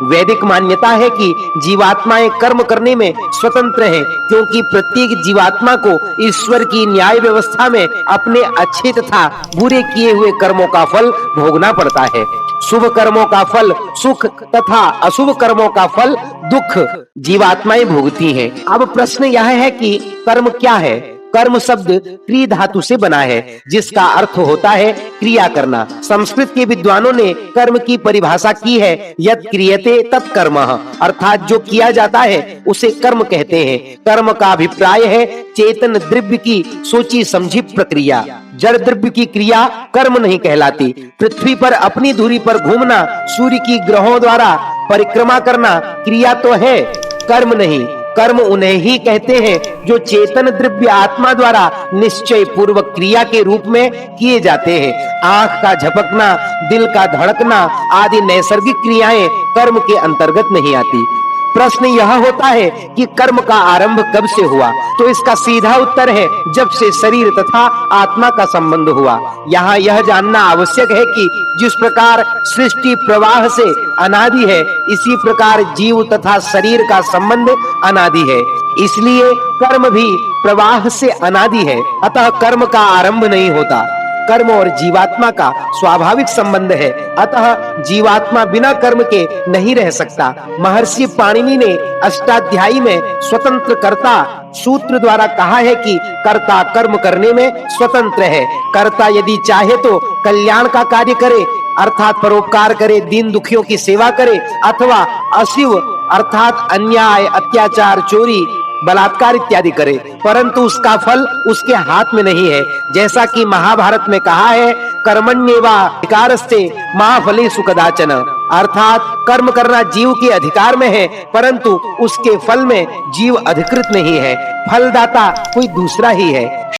वैदिक मान्यता है कि जीवात्माएं कर्म करने में स्वतंत्र हैं, क्योंकि प्रत्येक जीवात्मा को ईश्वर की न्याय व्यवस्था में अपने अच्छे तथा बुरे किए हुए कर्मों का फल भोगना पड़ता है। शुभ कर्मों का फल सुख तथा अशुभ कर्मों का फल दुख जीवात्माएं भोगती हैं। अब प्रश्न यह है कि कर्म क्या है? कर्म शब्द क्री धातु से बना है, जिसका अर्थ होता है क्रिया करना। संस्कृत के विद्वानों ने कर्म की परिभाषा की है, यत् क्रियते तत् कर्मः, अर्थात जो किया जाता है उसे कर्म कहते हैं। कर्म का अभिप्राय है चेतन द्रव्य की सोची समझी प्रक्रिया। जड़ द्रव्य की क्रिया कर्म नहीं कहलाती। पृथ्वी पर अपनी धुरी पर घूमना, सूर्य की ग्रहों द्वारा परिक्रमा करना क्रिया तो है, कर्म नहीं। कर्म उन्हें ही कहते हैं जो चेतन द्रव्य आत्मा द्वारा निश्चय पूर्वक क्रिया के रूप में किए जाते हैं। आंख का झपकना, दिल का धड़कना आदि नैसर्गिक क्रियाएं कर्म के अंतर्गत नहीं आती। प्रश्न यह होता है कि कर्म का आरंभ कब से हुआ? तो इसका सीधा उत्तर है जब से शरीर तथा आत्मा का संबंध हुआ। यहाँ यह जानना आवश्यक है कि जिस प्रकार सृष्टि प्रवाह से अनादि है, इसी प्रकार जीव तथा शरीर का संबंध अनादि है। इसलिए कर्म भी प्रवाह से अनादि है, अतः कर्म का आरंभ नहीं होता। कर्म और जीवात्मा का स्वाभाविक संबंध है, अतः जीवात्मा बिना कर्म के नहीं रह सकता। महर्षि पाणिनि ने अष्टाध्यायी में स्वतंत्र कर्ता सूत्र द्वारा कहा है कि कर्ता कर्म करने में स्वतंत्र है। कर्ता यदि चाहे तो कल्याण का कार्य करे, अर्थात परोपकार करे, दीन दुखियों की सेवा करे, अथवा अशिव अर्थात अन्याय, अत्याचार, चोरी, बलात्कार इत्यादि करे, परंतु उसका फल उसके हाथ में नहीं है। जैसा कि महाभारत में कहा है, कर्मण्येवाधिकारस्ते मा फलेषु कदाचन, अर्थात कर्म करना जीव के अधिकार में है, परंतु उसके फल में जीव अधिकृत नहीं है, फलदाता कोई दूसरा ही है।